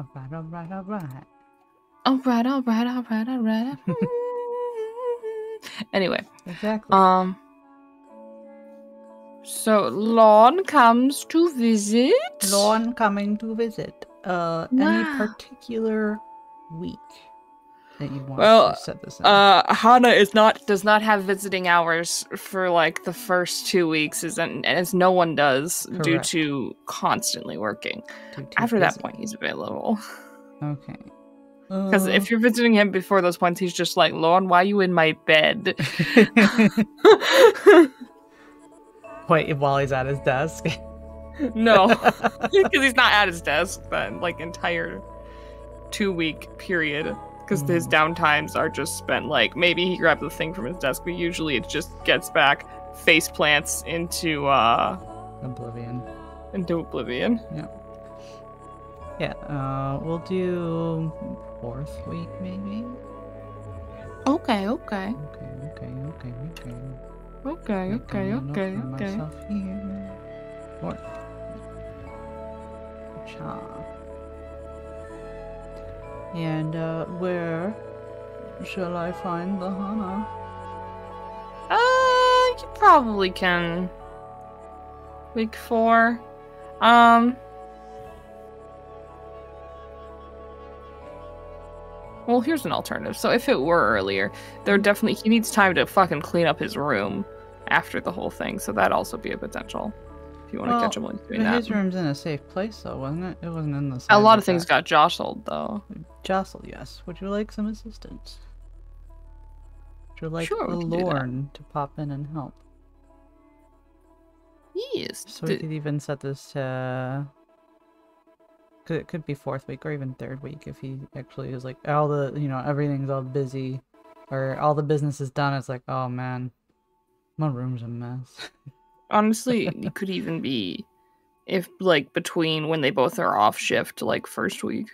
Alright, alright, alright. Alright, alright, alright, alright. Anyway. Exactly. So Lorne comes to visit? Lorne coming to visit. Any particular week that you want to set this in? Hana does not have visiting hours for like the first 2 weeks, as no one does. Correct. Due to constantly working. After that point, he's available. Okay. Because if you're visiting him before those points, he's just like, Lorne, why are you in my bed? Wait, while he's at his desk? No, because he's not at his desk that like entire 2-week period. Because his downtimes are just spent like maybe he grabbed the thing from his desk, but usually it just gets back, face plants into oblivion. Yeah. Yeah. We'll do 4th week maybe. Okay. Okay. What? Cha. And where shall I find the Hana? You probably can. Week 4. Well, here's an alternative. So if it were earlier, he needs time to fucking clean up his room after the whole thing. So that'd also be a potential. If you want to catch him when he's doing that. His room's in a safe place, though, wasn't it? It wasn't in the. A lot of things got jostled, though. Jostled, yes. Would you like some assistance? Would you like a lorne to pop in and help? Yes. So we could even set this to. It could be 4th week or even 3rd week if he actually is like all the everything's all busy, or all the business is done. It's like, oh man, my room's a mess. Honestly, it could even be if like between when they both are off shift, like 1st week.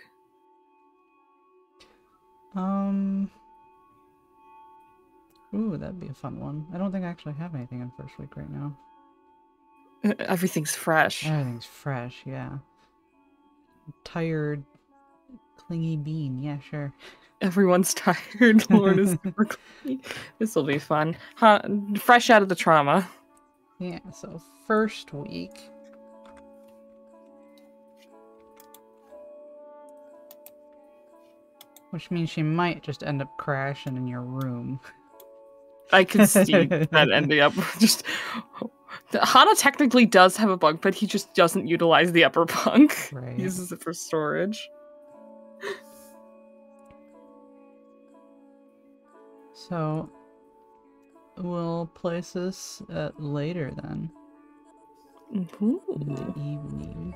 Ooh, that'd be a fun one. I don't think I actually have anything in 1st week right now. Everything's fresh. Everything's fresh, yeah. Tired, clingy bean. Yeah, sure. Everyone's tired. Lorne is super clingy. This will be fun. Fresh out of the trauma. Yeah, so 1st week. Which means she might just end up crashing in your room. I can see that ending up just... Hana technically does have a bunk, but he just doesn't utilize the upper bunk. Right. He uses it for storage. So, we'll place this at later then. Ooh. In the evening.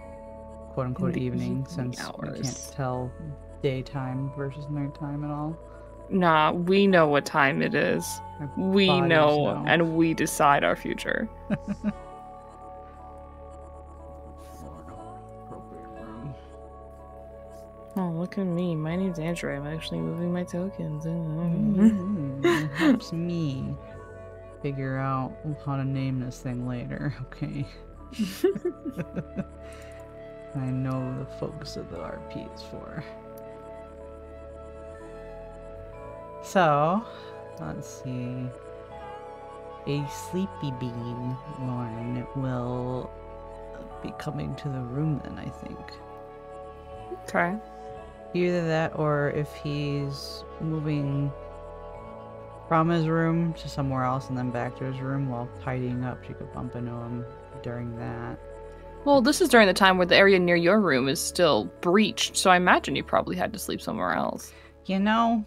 Quote unquote evening, since we can't tell daytime versus nighttime at all. Nah, we know what time it is. We know, and we decide our future. Oh, look at me. My name's Andrew. I'm actually moving my tokens. It helps me figure out how to name this thing later, okay? I know the focus of the RP is for. So, let's see. A sleepy bean Lorne will be coming to the room then, I think. Okay. Either that, or if he's moving from his room to somewhere else and then back to his room while tidying up, she could bump into him during that. Well, this is during the time where the area near your room is still breached, so I imagine you probably had to sleep somewhere else. You know,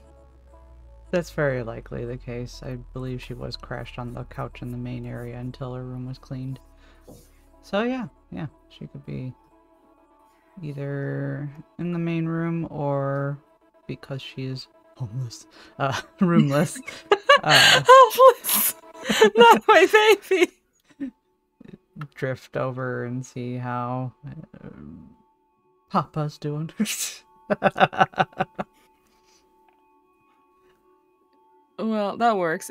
that's very likely the case. I believe she was crashed on the couch in the main area until her room was cleaned. So yeah, she could be either in the main room or, because she is homeless, roomless. Homeless! Not my baby! Drift over and see how Papa's doing. Well, that works.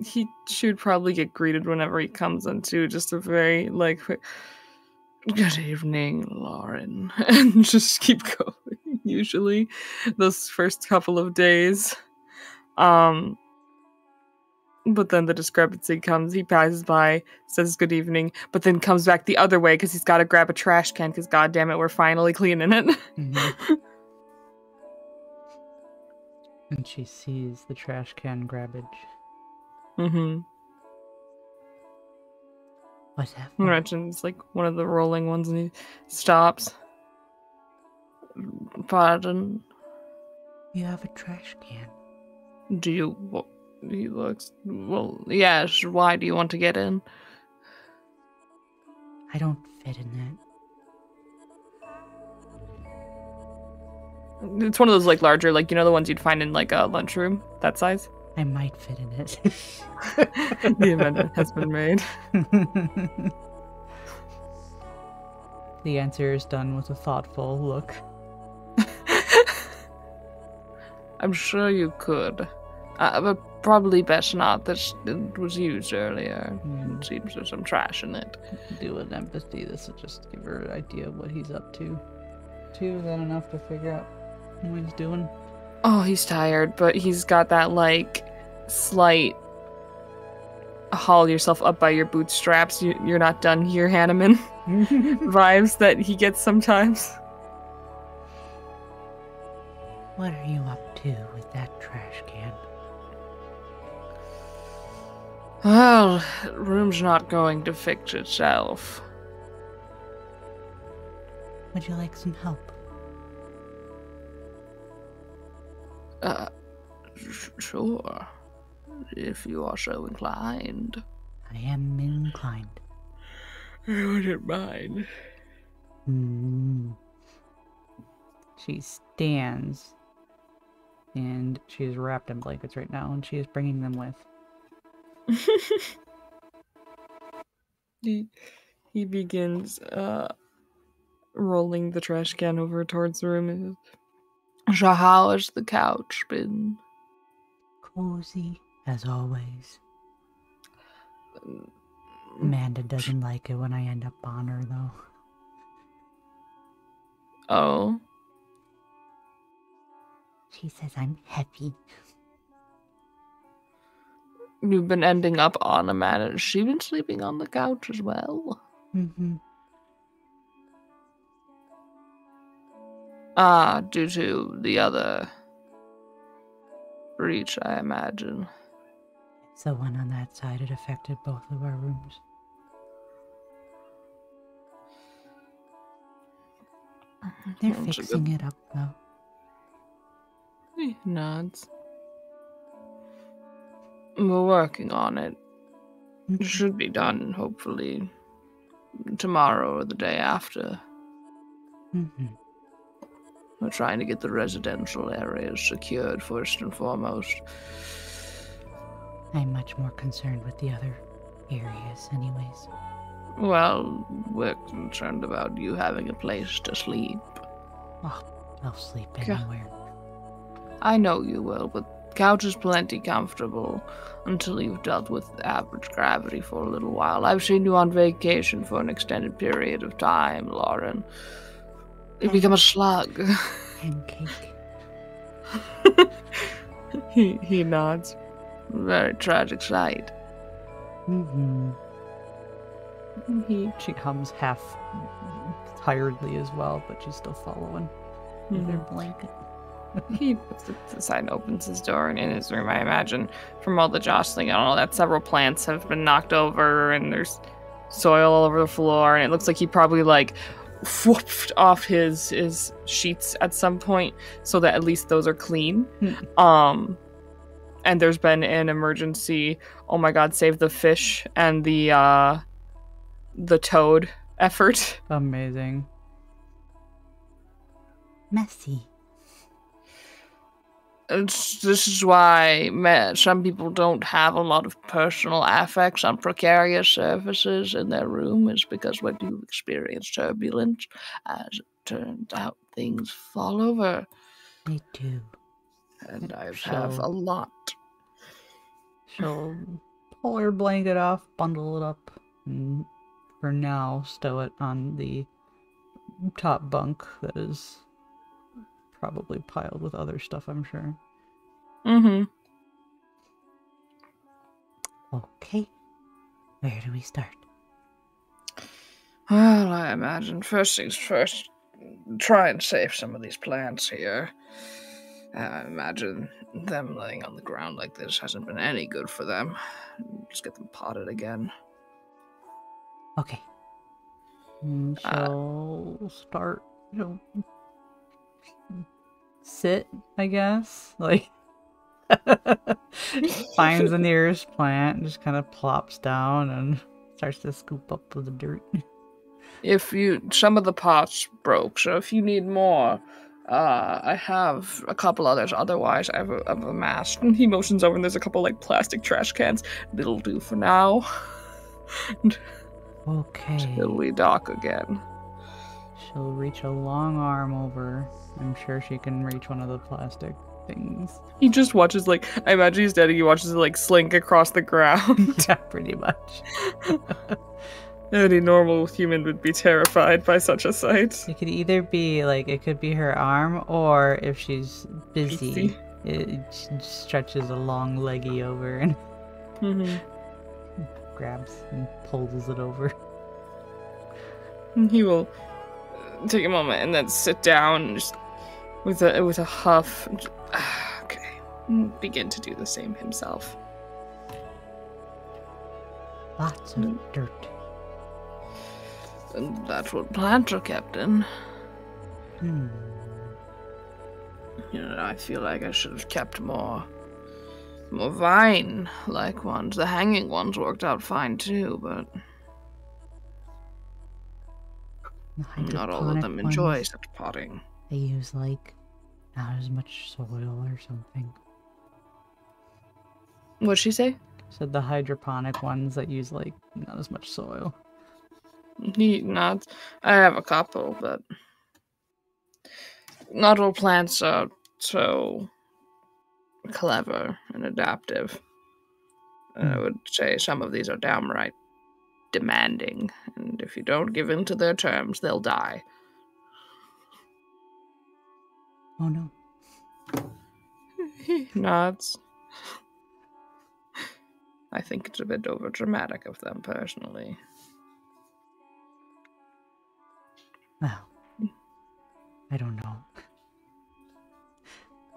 He should probably get greeted whenever he comes into just a very, like, good evening, Lauren, and just keep going. usually, those first couple of days. But then the discrepancy comes. He passes by, says good evening, but then comes back the other way because he's got to grab a trash can because, God damn it, we're finally cleaning it. And she sees the trash can grabbage. What's that for? Imagine it's like one of the rolling ones and he stops. Pardon? You have a trash can. Do you... He looks... Well, yes, why do you want to get in? I don't fit in that. It's one of those, like, larger, like, you know the ones you'd find in, like, a lunchroom? That size? I might fit in it. The amendment has been made. The answer is done with a thoughtful look. I'm sure you could. But probably best not. It was used earlier. It seems there's some trash in it. Do an empathy. This will just give her an idea of what he's up to. Is that enough to figure out what he's doing? Oh, he's tired, but he's got that, like, slight haul yourself up by your bootstraps. You're not done here, Hanneman vibes that he gets sometimes. What are you up to with that trash can? Well, room's not going to fix itself. Would you like some help? Sure. If you are so inclined. I am inclined. I wouldn't mind. She stands, and she is wrapped in blankets right now, and she is bringing them with. He begins rolling the trash can over towards the room. So how has the couch been? Cozy, as always. Amanda doesn't like it when I end up on her, though. Oh? She says I'm heavy. You've been ending up on Amanda. Has she been sleeping on the couch as well? Due to the other breach, I imagine. It's the one on that side. It affected both of our rooms. They're fixing it up, though. He nods. We're working on it. It should be done, hopefully, tomorrow or the day after. We're trying to get the residential areas secured first and foremost. I'm much more concerned with the other areas, anyways. Well, we're concerned about you having a place to sleep. Oh, I'll sleep anywhere. I know you will, but couch is plenty comfortable until you've dealt with average gravity for a little while. I've seen you on vacation for an extended period of time, Lauren. You become a slug. Pancake. He nods. Very tragic sight. She comes half tiredly as well, but she's still following with her blanket. He puts it to the side and opens his door, and in his room, I imagine, from all the jostling and all that, several plants have been knocked over, and there's soil all over the floor, and it looks like he probably, like, whooped off his sheets at some point, so that at least those are clean. And there's been an emergency, oh my god, save the fish, and the toad effort. Amazing. Messy. This is why some people don't have a lot of personal affects on precarious surfaces in their room, is because when you experience turbulence, as it turns out, things fall over. They do. And I have a lot. She'll pull her blanket off, bundle it up, and for now stow it on the top bunk that is probably piled with other stuff, I'm sure. Mm-hmm. Okay. Where do we start? Well, I imagine first things first, try and save some of these plants here. I imagine them laying on the ground like this hasn't been any good for them. Just get them potted again. Okay. She'll start, sit, I guess. Like, finds the nearest plant, just kind of plops down and starts to scoop up the dirt. Some of the pots broke, so if you need more, I have a couple others. Otherwise, I've amassed. And he motions over, and there's a couple like plastic trash cans. It'll do for now. Okay. Till we dock again. She'll reach a long arm over. I'm sure she can reach one of the plastic things. He just watches, like, I imagine he's dead and he watches it, like, slink across the ground. Yeah, pretty much. Any normal human would be terrified by such a sight. It could either be, like, it could be her arm, or if she's busy, it stretches a long leggy over and grabs and pulls it over. He will take a moment and then sit down just with a huff. And just, okay, begin to do the same himself. Lots of dirt. And that's what plants are kept in. Hmm. You know, I feel like I should have kept more vine-like ones. The hanging ones worked out fine too, but not all of them enjoy such potting. They use, like, not as much soil or something. What'd she say? Said the hydroponic ones that use, like, not as much soil. I have a couple, but not all plants are so clever and adaptive. I would say some of these are downright demanding, and if you don't give in to their terms, they'll die. Oh no. He nods. I think it's a bit overdramatic of them, personally. Well, I don't know.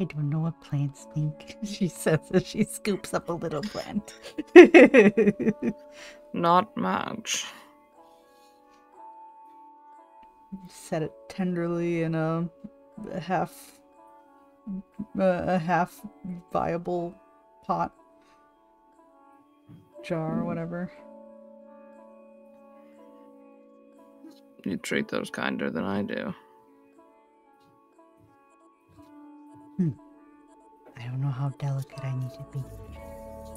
I don't know what plants think, she says as she scoops up a little plant. Not much. Set it tenderly in a half viable pot, jar, or whatever. You treat those kinder than I do. I don't know how delicate I need to be.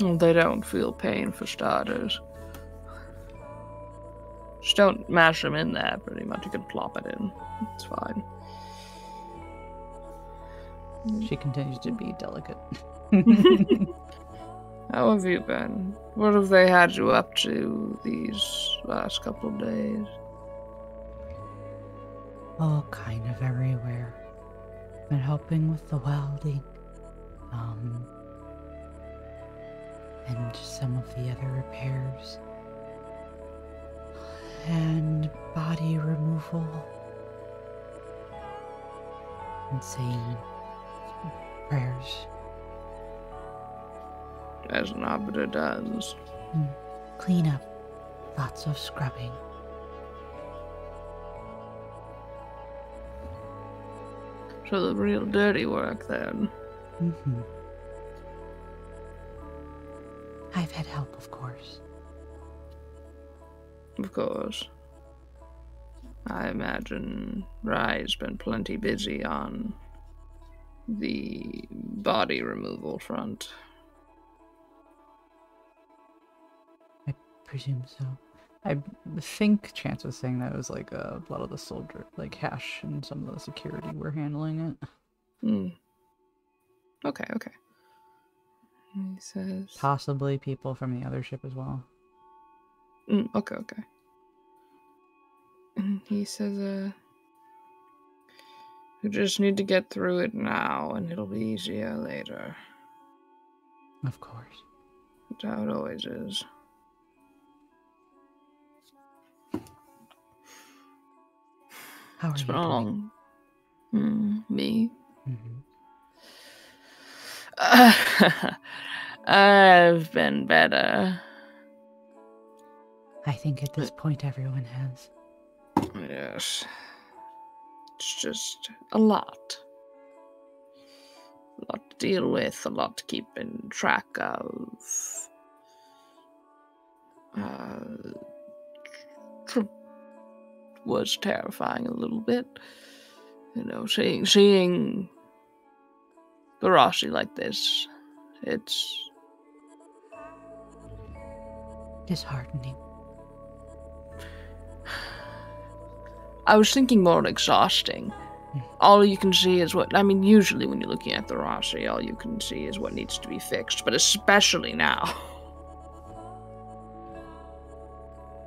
Well, they don't feel pain, for starters. Just don't mash them in there, pretty much. You can plop it in. It's fine. She continues to be delicate. How have you been? What have they had you up to these last couple of days? Oh, kind of everywhere. Been helping with the welding. And some of the other repairs. And body removal. And saying prayers. As an arbiter does. Clean up. Lots of scrubbing. So the real dirty work, then. I've had help, of course. Of course. I imagine Rye's been plenty busy on the body removal front. I presume so. I think Chance was saying that it was like a lot of the soldier, like Hash and some of the security were handling it. Okay. He says... Possibly people from the other ship as well. Okay. And he says, We just need to get through it now, and it'll be easier later. Of course. That's how it always is. How are It's you been a doing? long... me? Mm-hmm. I've been better. I think at this point everyone has. Yes. It's just a lot. A lot to deal with, a lot to keep in track of. Was terrifying a little bit. You know, seeing Garashi like this, it's disheartening. I was thinking more exhausting. All you can see is what... I mean, usually when you're looking at the Rashi, all you can see is what needs to be fixed, but especially now.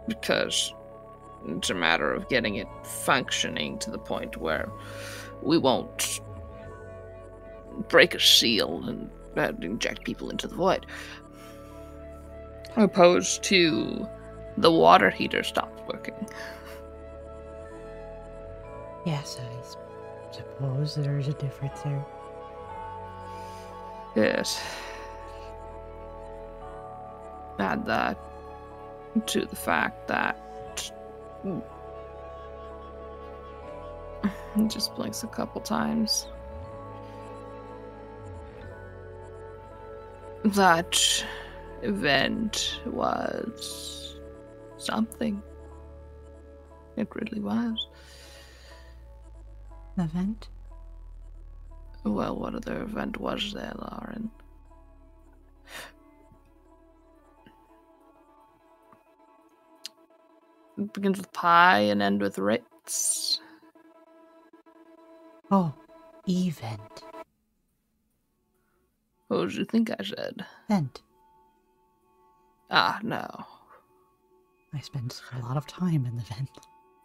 Because it's a matter of getting it functioning to the point where we won't break a seal and inject people into the void. Opposed to the water heater stopped working. Yes, I suppose there's a difference there. Yes. Add that to the fact that it just blinks a couple times. That event was something. It really was. The vent? Well, what other event was there, Lauren? It begins with pie and ends with Ritz. Oh, event. What did you think I said? Vent. Ah, no. I spent a lot of time in the vent.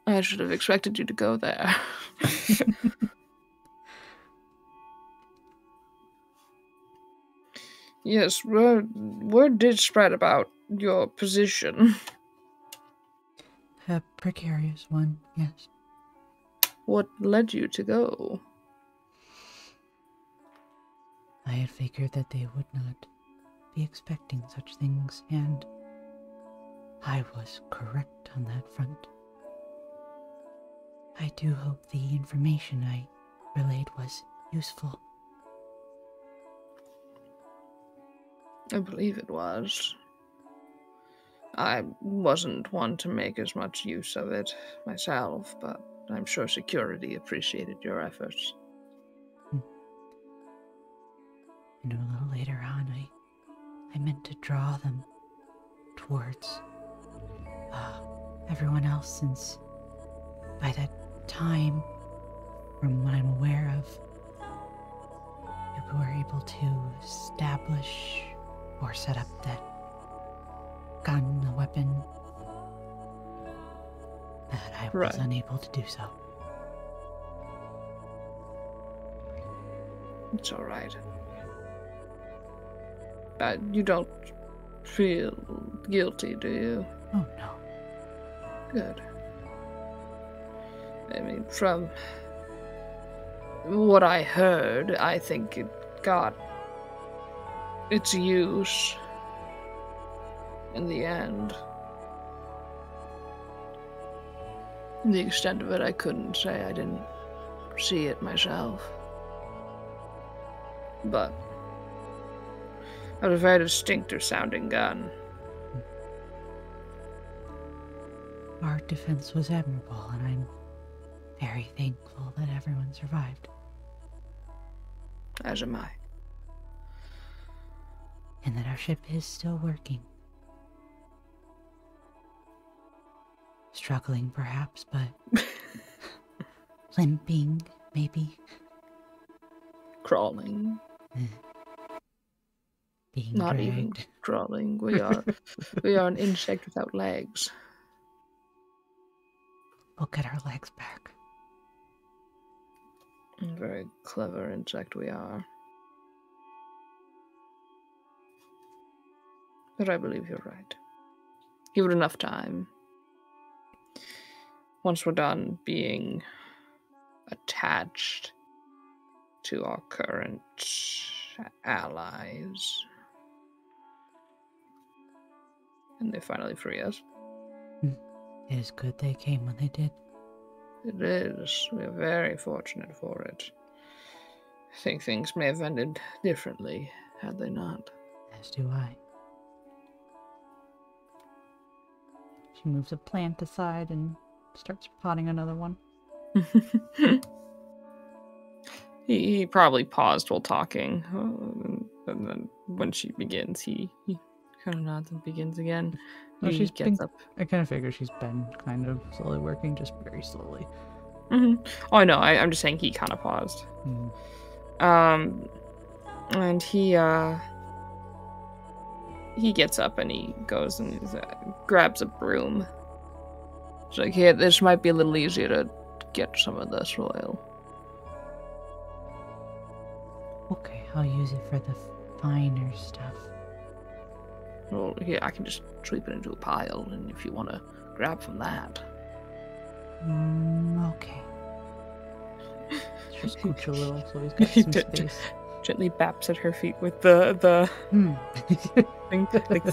I should have expected you to go there. Yes, word did spread about your position. A precarious one, yes. What led you to go? I had figured that they would not be expecting such things, and I was correct on that front. I do hope the information I relayed was useful. I believe it was. I wasn't one to make as much use of it myself, but I'm sure security appreciated your efforts. And a little later on, I meant to draw them towards everyone else, since by that time, from what I'm aware of, you were able to establish or set up that gun, the weapon, that I was unable to do so. It's all right. You don't feel guilty, do you? Oh, no. Good. I mean, from what I heard, I think it got its use in the end. The extent of it, I couldn't say. I didn't see it myself. But it was a very distinctive sounding gun. Our defense was admirable, and I'm very thankful that everyone survived. As am I. And that our ship is still working. Struggling, perhaps, but limping, maybe. Crawling. Being Not dragged. even crawling. We are an insect without legs. We'll get our legs back. Very clever insect we are. But I believe you're right. Give it enough time. Once we're done being attached to our current allies, and they finally free us. It is good they came when they did. It is. We are very fortunate for it. I think things may have ended differently had they not. As do I. She moves a plant aside and starts potting another one. He probably paused while talking, and then when she begins, he kind of nods and begins again. No, He gets up. I kind of figure she's been kind of slowly working, just very slowly. Mm-hmm. Oh, I know. I'm just saying he kind of paused. And he gets up and he goes and grabs a broom. It's like, here, this might be a little easier to get some of the soil. Okay, I'll use it for the finer stuff. Well, here, I can just sweep it into a pile, and if you want to grab from that. Okay. Just scooch a little so he's got some space. Gently baps at her feet with the thing, like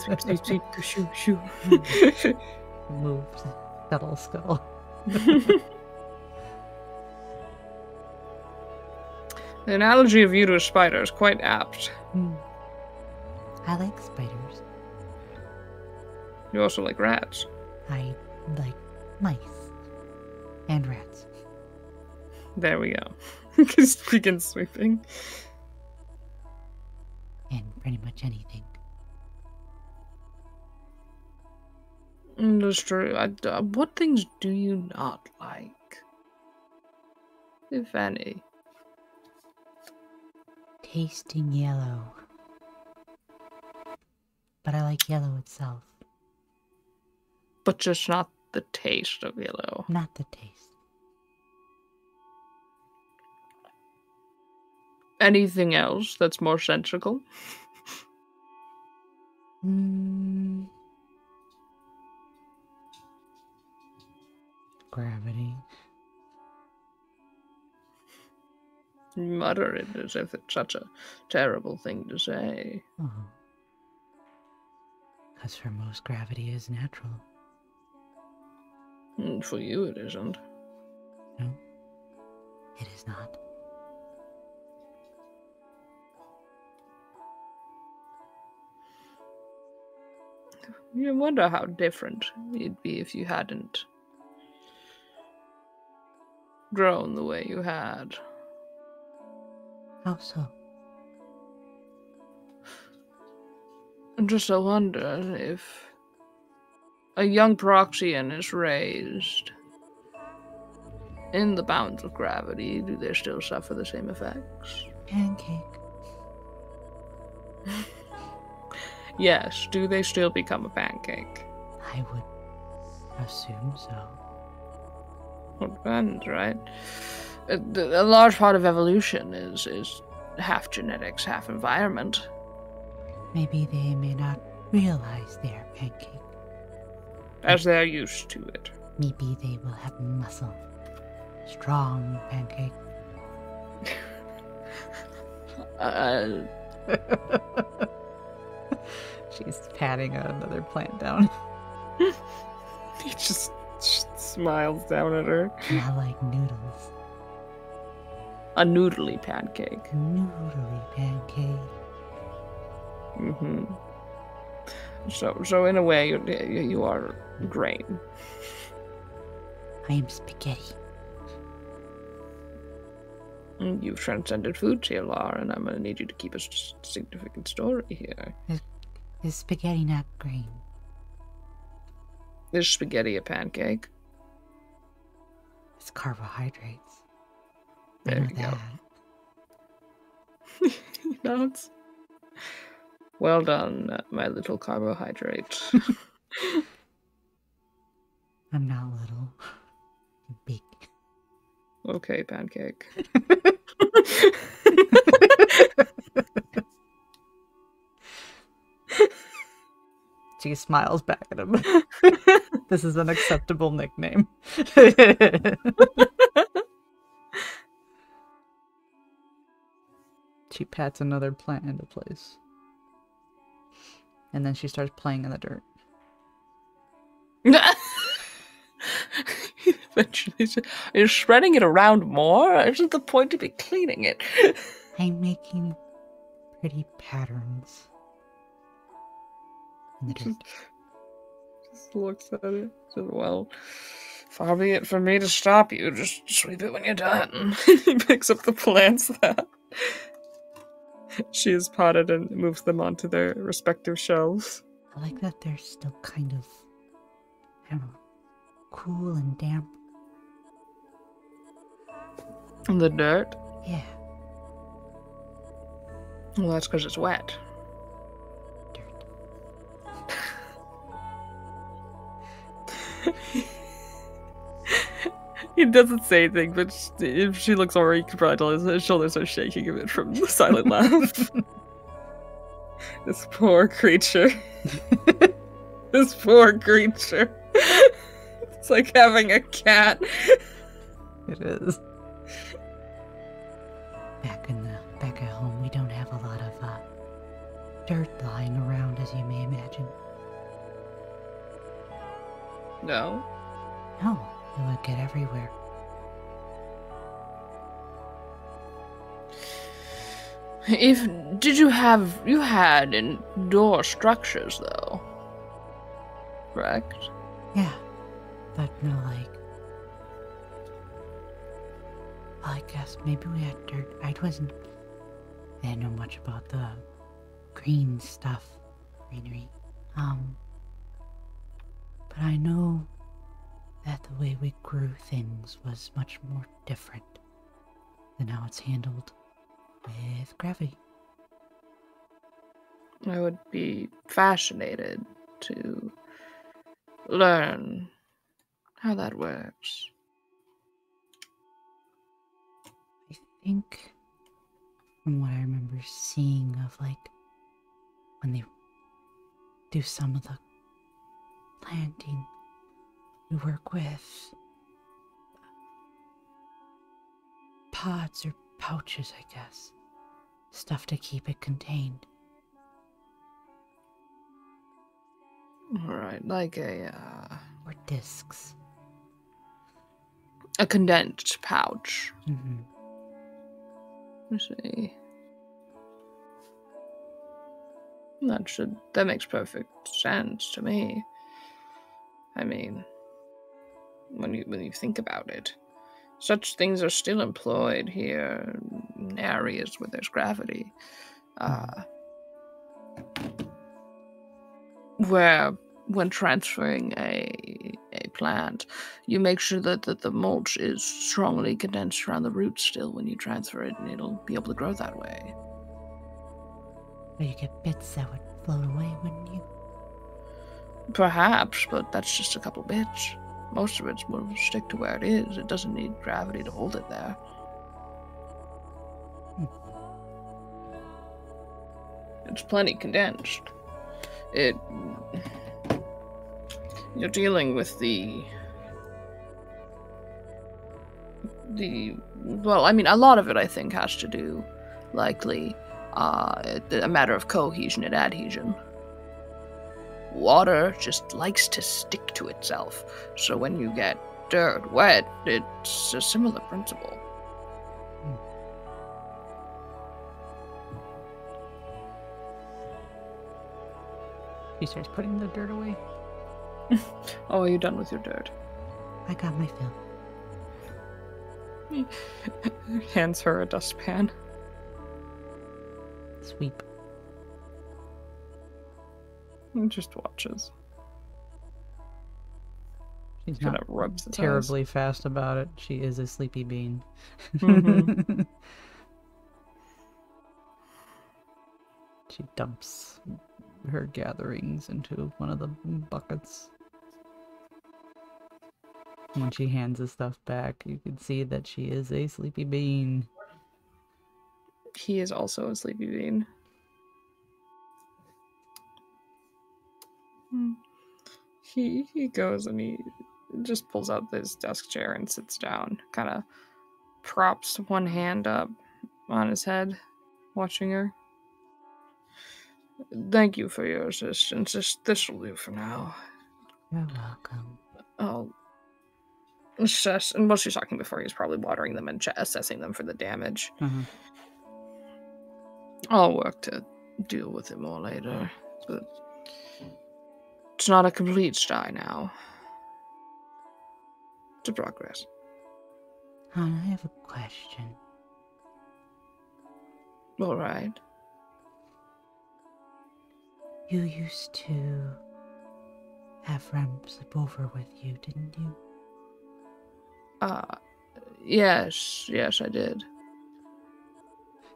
sweep, shoo, shoo. Moves. Scuttle, scuttle. The analogy of you to a spider is quite apt. I like spiders. You also like rats. I like mice. And rats. There we go. Just begin sweeping. And pretty much anything. That's true. What things do you not like? If any. Tasting yellow. But I like yellow itself. But just not the taste of yellow. Not the taste. Anything else that's more sensical? Gravity. Mutter it as if it's such a terrible thing to say. Oh. Because for most, gravity is natural. For you, it isn't. No, it is not. You wonder how different you'd be if you hadn't grown the way you had. How so? And just I wonder if a young Proxian is raised in the bounds of gravity, do they still suffer the same effects? Pancake. Yes, do they still become a pancake? I would assume so. Well, it depends, right? A large part of evolution is half genetics, half environment. Maybe they may not realize they are pancake. As they're used to it. Maybe they will have muscle. Strong pancake. She's patting another plant down. He just smiles down at her. I like noodles. A noodly pancake. Noodly pancake. Mm-hmm. So in a way, you are grain. I am spaghetti. You've transcended foods here, Lar, and I'm going to need you to keep a significant story here. Is spaghetti not grain? Is spaghetti a pancake? It's carbohydrates. There I you know go. Nods. Well done, my little carbohydrate. I'm not little. I'm big. Okay, pancake. She smiles back at him. This is an acceptable nickname. She pats another plant into place. And then she starts playing in the dirt. Eventually, you're spreading it around more? Isn't the point to be cleaning it? I'm making pretty patterns in the dirt. Just looks at it. Says, well, far be it from me to stop you. Just sweep it when you're done. He picks up the plants that she has potted and moves them onto their respective shelves. I like that they're still kind of, I don't know, cool and damp. In the dirt? Yeah. Well, that's because it's wet. Dirt. He doesn't say anything, but if she looks over, you can probably tell his shoulders are shaking a bit from the silent laugh. This poor creature. This poor creature. It's like having a cat. It is. Back at home, we don't have a lot of dirt lying around, as you may imagine. No. No, it would get everywhere. You had indoor structures though, correct? Yeah, but no, I guess maybe we had dirt. I didn't know much about the green stuff, greenery. But I know that the way we grew things was much more different than how it's handled with gravity. I would be fascinated to learn how that works. I think, from what I remember seeing of when they do some of the planting, we work with pods or pouches, I guess. Stuff to keep it contained. Alright, like a Or discs. a condensed pouch. Mm-hmm. Let's see. That makes perfect sense to me. I mean, when you think about it, such things are still employed here in areas where there's gravity. Where when transferring a plant, you make sure that the mulch is strongly condensed around the roots still when you transfer it, and it'll be able to grow that way. But you get bits that would float away, wouldn't you? Perhaps, but that's just a couple bits. Most of it will stick to where it is. It doesn't need gravity to hold it there. It's plenty condensed. You're dealing with well, I mean, a lot of it I think has to do likely a matter of cohesion and adhesion. Water just likes to stick to itself, so when you get dirt wet, it's a similar principle. She starts putting the dirt away. Oh, are you done with your dirt? I got my fill. Hands her a dustpan. Sweep. And just watches. She's Kind not of rubs his terribly fast about it. She is a sleepy bean. Mm-hmm. She dumps her gatherings into one of the buckets. When she hands the stuff back, you can see that she is a sleepy bean. He is also a sleepy bean. He goes and he just pulls out his desk chair and sits down, kind of props one hand up on his head, watching her. Thank you for your assistance. This will do for now. You're welcome. I'll assess, and while she's talking before, he's probably watering them and assessing them for the damage. I'll work to deal with it more later, but it's not a complete die now. It's a progress. Hana, I have a question. All right. You used to have Rem sleep over with you, didn't you? Yes, I did.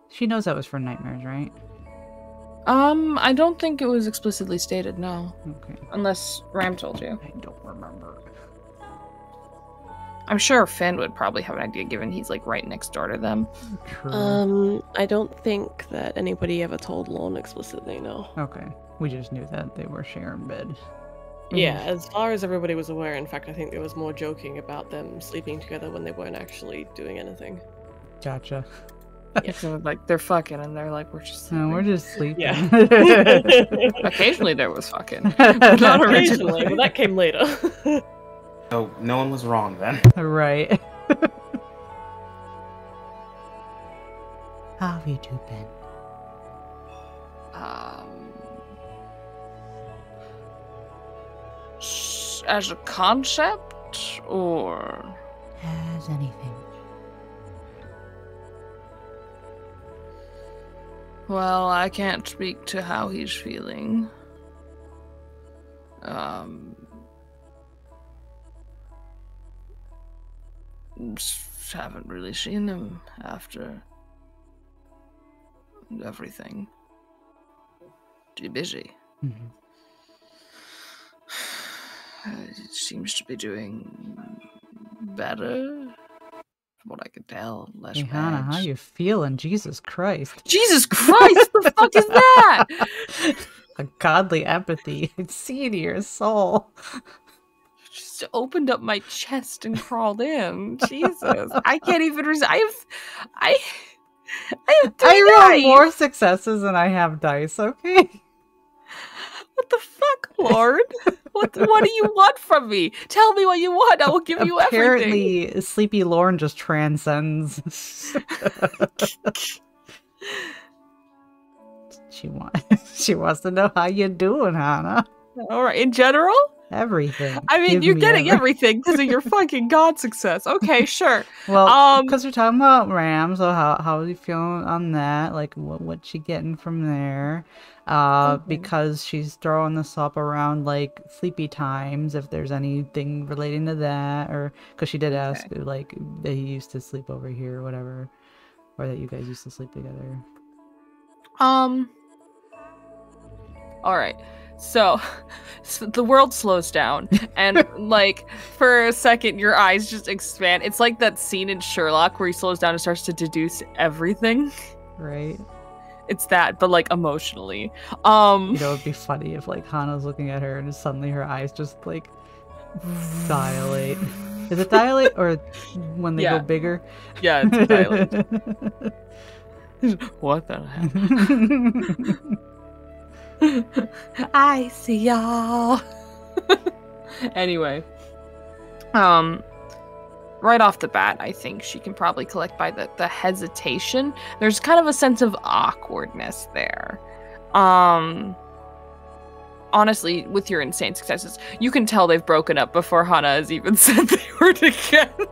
She knows that was for nightmares, right? I don't think it was explicitly stated, no. Okay. Unless Ram told you. I don't remember. I'm sure Finn would probably have an idea, given he's like right next door to them. True. I don't think that anybody ever told Lorne explicitly, no. Okay. We just knew that they were sharing bed. Yeah, as far as everybody was aware, in fact, I think there was more joking about them sleeping together when they weren't actually doing anything. Gotcha. Yeah. So, like, they're fucking, and they're like, we're just sleeping. No, we're just sleeping. Yeah. Occasionally there was fucking. But not Occasionally, but that came later. So no one was wrong then. Right. How have you two been? As a concept, or As anything. well, I can't speak to how he's feeling. Just haven't really seen him after everything. Too busy. Mm-hmm. It seems to be doing better, from what I could tell. Less Hey, Hana, bad. how you feeling? Jesus Christ. Jesus Christ! The fuck is that? A godly empathy. It's seen your soul. Just opened up my chest and crawled in. Jesus, I can't even. I have 3 I rolled dice. more successes than I have dice, okay? What the fuck, Lord? What do you want from me? Tell me what you want. I will give you everything. Apparently, Sleepy Lorne just transcends. She wants to know how you doing, Hana. All right, in general. Everything. I mean, Give you're me getting everything because of your fucking god success. Okay, sure. Well, because we're talking about Ram, so how are you feeling on that? Like, what's she getting from there? Because she's throwing this up around, like, sleepy times, if there's anything relating to that, or because she did ask, like, that he used to sleep over here or whatever, or that you guys used to sleep together. All right. So the world slows down, and like for a second, your eyes just expand. It's like that scene in Sherlock where he slows down and starts to deduce everything. Right. It's that, but like emotionally. You know, it'd be funny if like Hana's looking at her and suddenly her eyes just like dilate. Is it dilate or when they go bigger? Yeah, it's dilate. What the heck? I see y'all. Anyway, right off the bat, I think she can probably collect by the hesitation. There's kind of a sense of awkwardness there. Honestly, with your insane successes, you can tell they've broken up before Hana has even said they were together.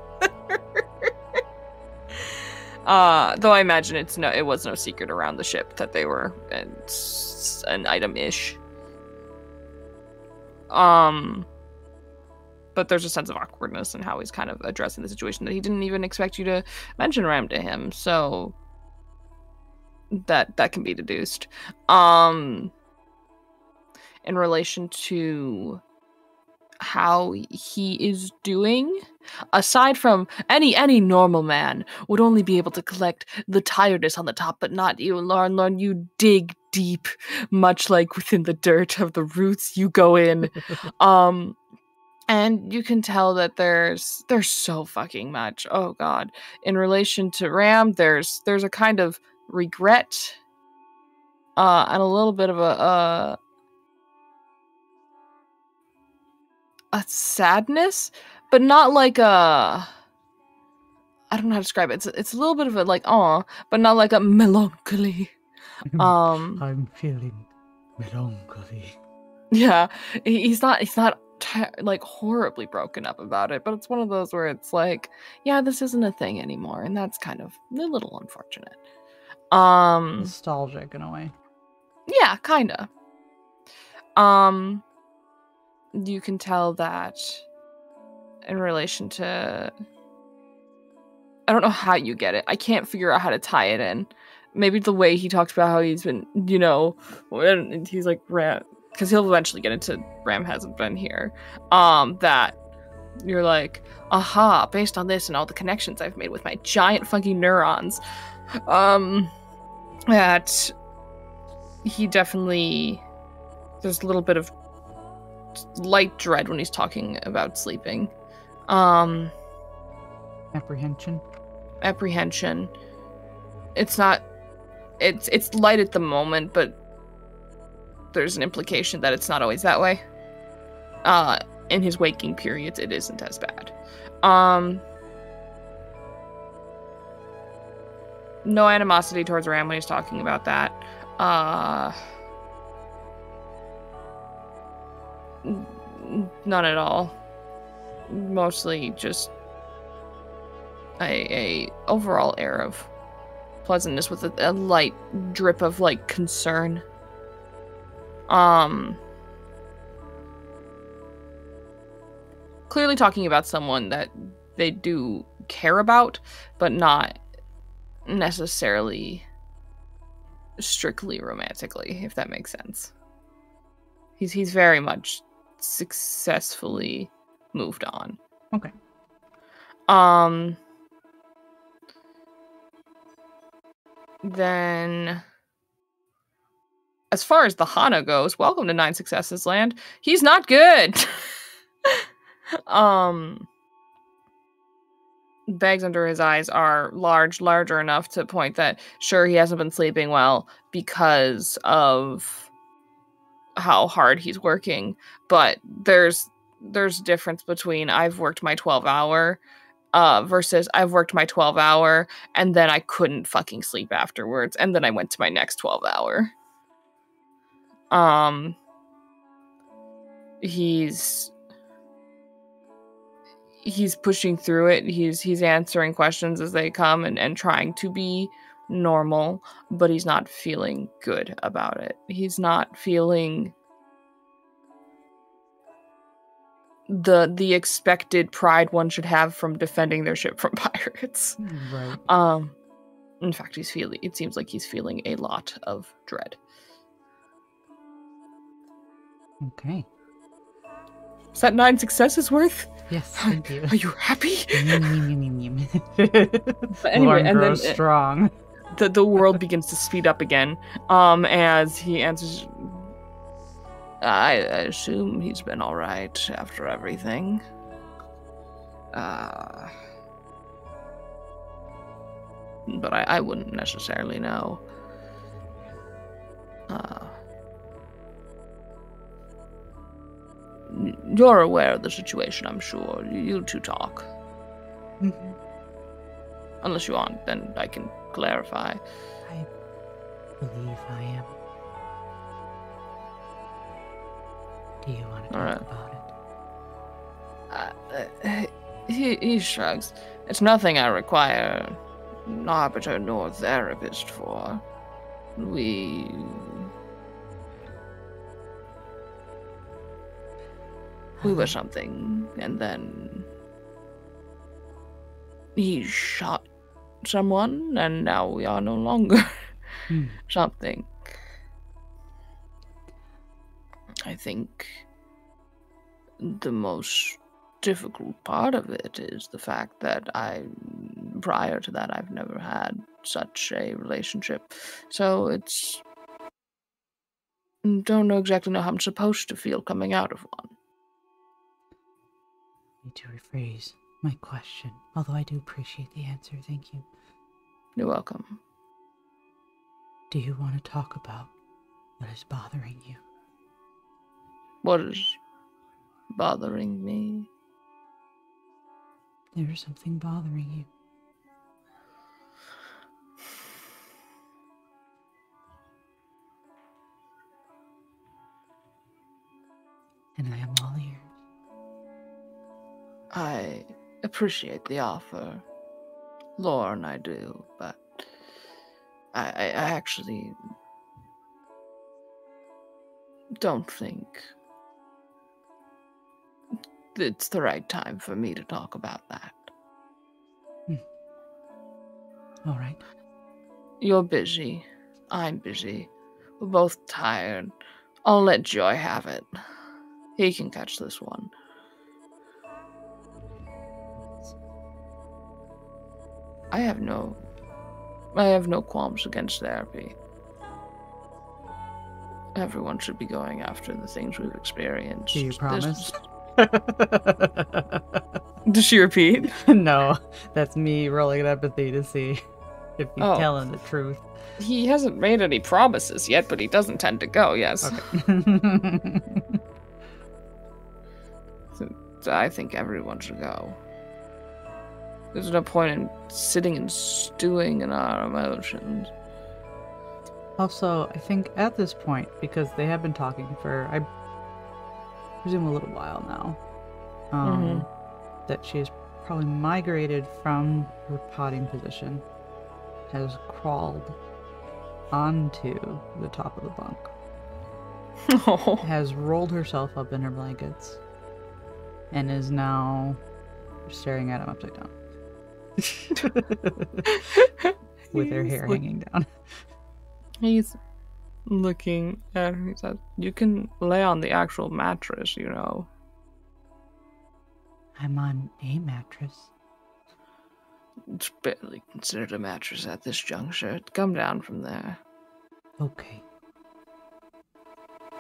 Though I imagine it was no secret around the ship that they were an item-ish. But there's a sense of awkwardness in how he's kind of addressing the situation that he didn't even expect you to mention Ram to him, so that can be deduced. In relation to how he is doing, Aside from any normal man would only be able to collect the tiredness on the top, but not you, Lorne. Lorne, you dig deep, much like within the dirt of the roots you go in. And you can tell that there's so fucking much. Oh god. In relation to Ram, there's a kind of regret and a little bit of a sadness, but not like a, I don't know how to describe it. It's a little bit of a like aw, but not like a melancholy. I'm feeling melancholy. Yeah, he's not like horribly broken up about it, but it's one of those where it's like, yeah, this isn't a thing anymore, and that's kind of a little unfortunate. Nostalgic in a way. Yeah, kinda. You can tell that in relation to, I don't know how you get it. I can't figure out how to tie it in. Maybe the way he talks about how he's been, when he's like, Ram, because he'll eventually get into Ram hasn't been here. That you're like, aha, based on this and all the connections I've made with my giant fucking neurons, that he definitely, there's a little bit of light dread when he's talking about sleeping. Apprehension. It's not, it's light at the moment, but there's an implication that it's not always that way. In his waking periods, it isn't as bad. No animosity towards Ram when he's talking about that. None at all. Mostly just a overall air of pleasantness with a light drip of like concern. Clearly talking about someone that they do care about, but not necessarily strictly romantically, if that makes sense. He's very much successfully moved on. Okay. Then as far as the Hana goes, welcome to 9 Successes Land. He's not good. Bags under his eyes are larger enough to point that sure, he hasn't been sleeping well because of how hard he's working, but there's a difference between I've worked my 12-hour versus I've worked my 12-hour and then I couldn't fucking sleep afterwards, and then I went to my next 12-hour. He's pushing through it. He's answering questions as they come and trying to be normal, but he's not feeling good about it. He's not feeling the expected pride one should have from defending their ship from pirates. Right. In fact, it seems like he's feeling a lot of dread. Okay. Is that 9 successes worth? Yes, thank you. Are you happy? But anyway, and then strong. The world begins to speed up again. As he answers, I assume he's been all right after everything. But I wouldn't necessarily know. You're aware of the situation, I'm sure. You two talk. Mm-hmm. Unless you aren't, then I can clarify. I believe I am. Do you want to talk about it? He shrugs. It's nothing I require an arbiter nor therapist for. We were something, and then he shot someone, and now we are no longer something. I think the most difficult part of it is the fact that prior to that, I've never had such a relationship. So it's, don't exactly know how I'm supposed to feel coming out of one. Need to rephrase my question, although I do appreciate the answer. Thank you. You're welcome. Do you want to talk about what is bothering you? What is bothering me? There's something bothering you. And I am all ears. I appreciate the offer, Lorne, I do, but I actually don't think it's the right time for me to talk about that. All right. You're busy. I'm busy. We're both tired. I'll let Joy have it. He can catch this one. I have no qualms against therapy. Everyone should be going after the things we've experienced. Do you promise? Does she repeat? No, that's me rolling empathy to see if he's Oh. telling the truth. He hasn't made any promises yet, but he doesn't tend to go, yes. Okay. So I think everyone should go. There's no point in sitting and stewing in our emotions. Also, I think at this point, because they have been talking for, I presume, a little while now, that she has probably migrated from her potting position, has crawled onto the top of the bunk, Oh. has rolled herself up in her blankets, and is now staring at him upside down. With her hair hanging down. He's looking at her. He says, "You can lay on the actual mattress, you know." I'm on a mattress. It's barely considered a mattress at this juncture. Come down from there. Okay.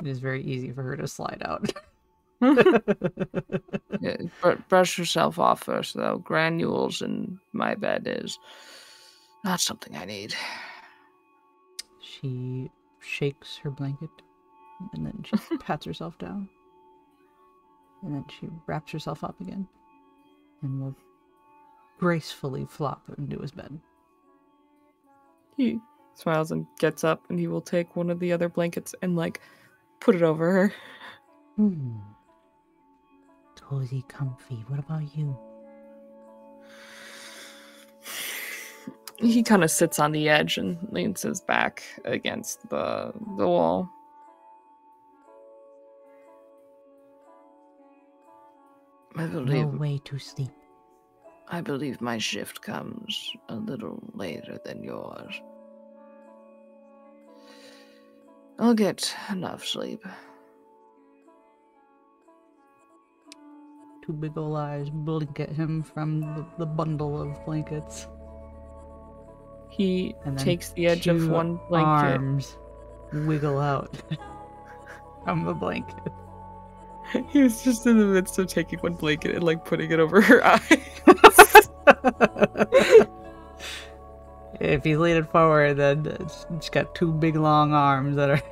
It is very easy for her to slide out. Yeah, brush yourself off first, though. Granules in my bed is not something I need. She shakes her blanket, and then she pats herself down. And then she wraps herself up again, and will gracefully flop into his bed. He smiles and gets up, and he will take one of the other blankets and, like, put it over her. Cozy, comfy. What about you? He kind of sits on the edge and leans his back against the wall. No way to sleep. I believe my shift comes a little later than yours. I'll get enough sleep. Two big ol' eyes blink at him from the bundle of blankets. He And then takes the edge of two one blanket. arms wiggle out from the blanket. He was just in the midst of taking one blanket and, like, putting it over her eye. If he's leaning forward, then she's got two big long arms that are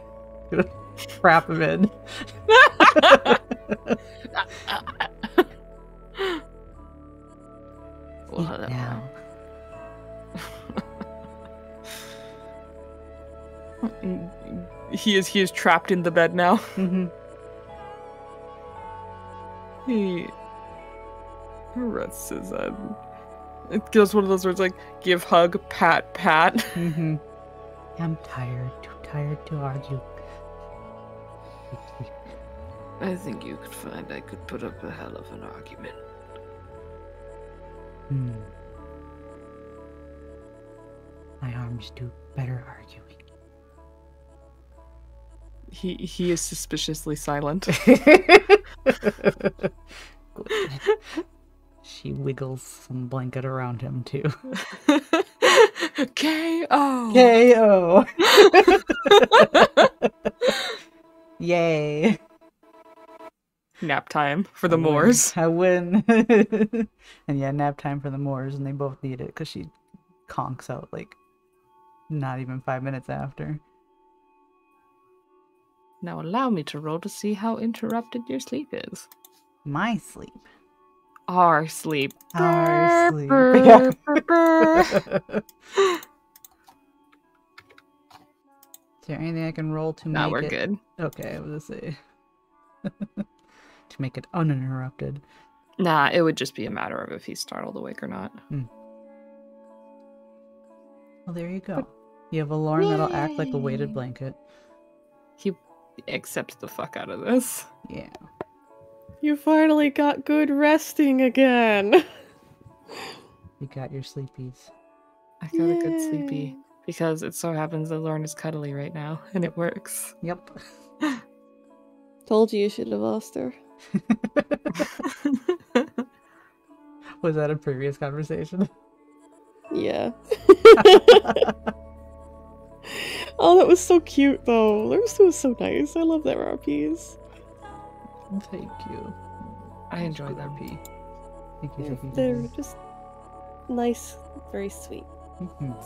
gonna wrap him in. Whatever. Now. He is trapped in the bed now. Mm-hmm. He rests his head. It goes one of those words like give, hug, pat, pat. Mm-hmm. I'm tired, too tired to argue. I think you could find I could put up a hell of an argument. My arms do better arguing. He is suspiciously silent. Good. She wiggles some blanket around him too. K.O. KO. Yay. Nap time for the I win. Moors. I win. And yeah, nap time for the Moors, and they both need it because she conks out like not even 5 minutes after. Now allow me to roll to see how interrupted your sleep is. My sleep. Our sleep. Our sleep. Brr, Yeah. brr, brr. Is there anything I can roll to Nah, make we're it? good. Okay, I was gonna say. To make it uninterrupted. Nah, it would just be a matter of if he's startled awake or not. Well, there you go. You have a Lorne that'll act like a weighted Yay. blanket. He accepts the fuck out of this. Yeah. You finally got good resting again. You got your sleepies. I got a good sleepy. Yay. Because it so happens that Lorne is cuddly right now, and it works. Yep. Told you should have asked her. Was that a previous conversation? Yeah. Oh, that was so cute though. That was so nice. I love their RPs. Thank you. I enjoy them. RP. Thank you. They're just nice, very sweet. Mhm.